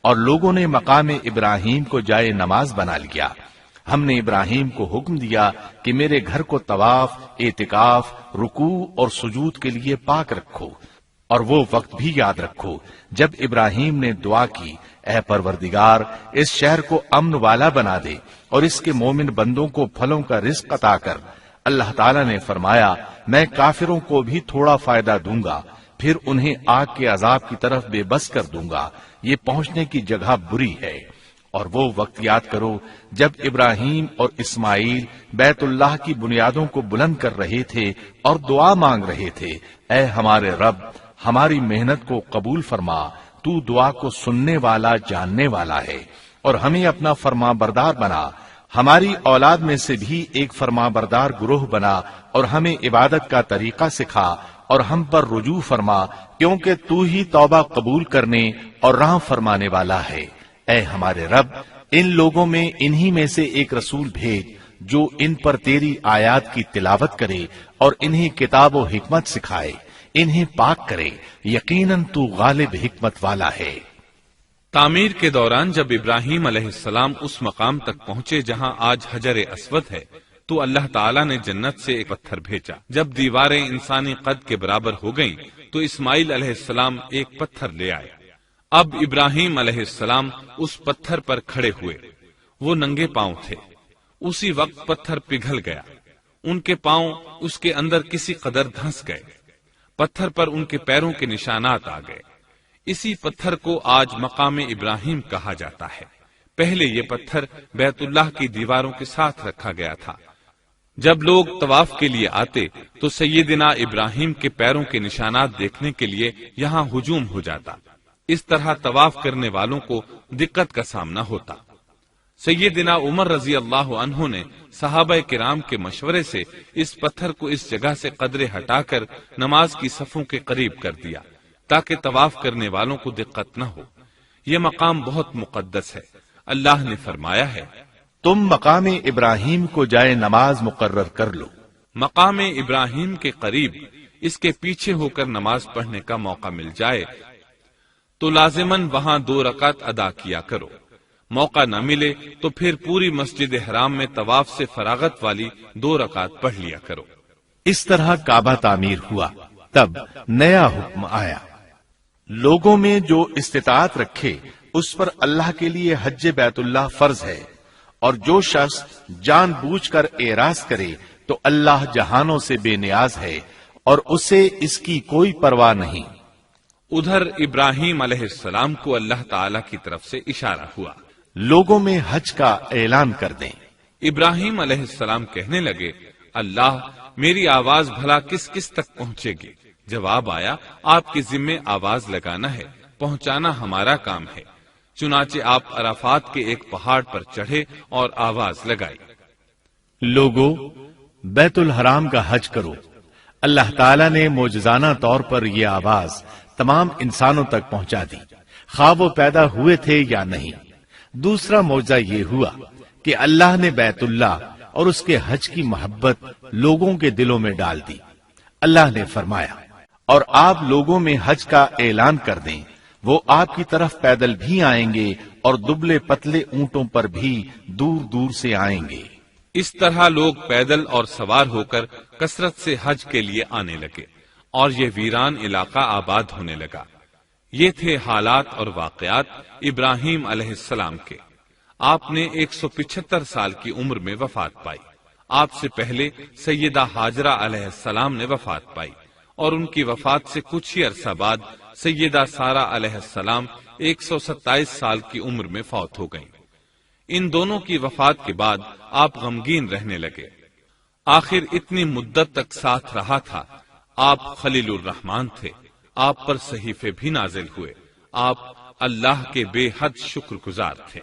اور لوگوں نے مقام ابراہیم کو جائے نماز بنا لیا۔ ہم نے ابراہیم کو حکم دیا کہ میرے گھر کو طواف، اعتکاف، رکوع اور سجود کے لیے پاک رکھو، اور وہ وقت بھی یاد رکھو جب ابراہیم نے دعا کی، اے پروردگار، اس شہر کو امن والا بنا دے اور اس کے مومن بندوں کو پھلوں کا رزق عطا کر، اللہ تعالیٰ نے فرمایا میں کافروں کو بھی تھوڑا فائدہ دوں گا، پھر انہیں آگ کے عذاب کی طرف بے بس کر دوں گا، یہ پہنچنے کی جگہ بری ہے۔ اور وہ وقت یاد کرو جب ابراہیم اور اسماعیل بیت اللہ کی بنیادوں کو بلند کر رہے تھے اور دعا مانگ رہے تھے، اے ہمارے رب ہماری محنت کو قبول فرما، تو دعا کو سننے والا جاننے والا ہے، اور ہمیں اپنا فرما بردار بنا، ہماری اولاد میں سے بھی ایک فرما بردار گروہ بنا، اور ہمیں عبادت کا طریقہ سکھا اور ہم پر رجوع فرما، کیونکہ تو ہی توبہ قبول کرنے اور راہ فرمانے والا ہے۔ اے ہمارے رب ان لوگوں میں انہی میں سے ایک رسول بھیج جو ان پر تیری آیات کی تلاوت کرے اور انہیں کتاب و حکمت سکھائے، انہیں پاک کرے، یقیناً تو غالب حکمت والا ہے۔ تعمیر کے دوران جب ابراہیم علیہ السلام اس مقام تک پہنچے جہاں آج حجر اسود ہے تو اللہ تعالیٰ نے جنت سے ایک پتھر بھیجا۔ جب دیواریں انسانی قد کے برابر ہو گئیں تو اسماعیل علیہ السلام ایک پتھر لے آئے۔ اب ابراہیم علیہ السلام اس پتھر پر کھڑے ہوئے، وہ ننگے پاؤں تھے۔ اسی وقت پتھر پگھل گیا، ان کے پاؤں اس کے اندر کسی قدر دھنس گئے، پتھر پر ان کے پیروں کے نشانات آ گئے۔ اسی پتھر کو آج مقام ابراہیم کہا جاتا ہے۔ پہلے یہ پتھر بیت اللہ کی دیواروں کے ساتھ رکھا گیا تھا۔ جب لوگ طواف کے لیے آتے تو سیدنا ابراہیم کے پیروں کے نشانات دیکھنے کے لیے یہاں ہجوم ہو جاتا۔ اس طرح طواف کرنے والوں کو دقت کا سامنا ہوتا۔ سیدنا عمر رضی اللہ عنہ نے صحابہ کرام کے مشورے سے اس پتھر کو اس جگہ سے قدرے ہٹا کر نماز کی صفوں کے قریب کر دیا تاکہ طواف کرنے والوں کو دقت نہ ہو۔ یہ مقام بہت مقدس ہے۔ اللہ نے فرمایا ہے تم مقام ابراہیم کو جائے نماز مقرر کر لو۔ مقام ابراہیم کے قریب اس کے پیچھے ہو کر نماز پڑھنے کا موقع مل جائے تو لازماً وہاں 2 رکعت ادا کیا کرو، موقع نہ ملے تو پھر پوری مسجد حرام میں طواف سے فراغت والی 2 رکعت پڑھ لیا کرو۔ اس طرح کعبہ تعمیر ہوا، تب نیا حکم آیا، لوگوں میں جو استطاعت رکھے اس پر اللہ کے لیے حج بیت اللہ فرض ہے، اور جو شخص جان بوجھ کر اعراض کرے تو اللہ جہانوں سے بے نیاز ہے اور اسے اس کی کوئی پرواہ نہیں۔ ادھر ابراہیم علیہ السلام کو اللہ تعالی کی طرف سے اشارہ ہوا، لوگوں میں حج کا اعلان کر دیں۔ ابراہیم علیہ السلام کہنے لگے، اللہ میری آواز بھلا کس کس تک پہنچے گی؟ جواب آیا، آپ کے ذمے آواز لگانا ہے، پہنچانا ہمارا کام ہے۔ چنانچہ آپ عرفات کے ایک پہاڑ پر چڑھے اور آواز لگائی، لوگوں بیت الحرام کا حج کرو۔ اللہ تعالیٰ نے معجزانہ طور پر یہ آواز تمام انسانوں تک پہنچا دی، خواہ وہ پیدا ہوئے تھے یا نہیں۔ دوسرا معجزہ یہ ہوا کہ اللہ نے بیت اللہ اور اس کے حج کی محبت لوگوں کے دلوں میں ڈال دی۔ اللہ نے فرمایا، اور آپ لوگوں میں حج کا اعلان کر دیں، وہ آپ کی طرف پیدل بھی آئیں گے اور دبلے پتلے اونٹوں پر بھی دور دور سے آئیں گے۔ اس طرح لوگ پیدل اور سوار ہو کر کثرت سے حج کے لیے آنے لگے اور یہ ویران علاقہ آباد ہونے لگا۔ یہ تھے حالات اور واقعات ابراہیم علیہ السلام کے۔ آپ نے 175 سال کی عمر میں وفات پائی۔ آپ سے پہلے سیدہ ہاجرہ علیہ السلام نے وفات پائی، اور ان کی وفات سے کچھ ہی عرصہ بعد سیدہ سارہ علیہ السلام 127 سال کی عمر میں فوت ہو گئیں۔ ان دونوں کی وفات کے بعد آپ غمگین رہنے لگے۔ آخر اتنی مدت تک ساتھ رہا تھا۔ آپ خلیل الرحمن تھے، آپ پر صحیفے بھی نازل ہوئے، آپ اللہ کے بے حد شکر گزار تھے۔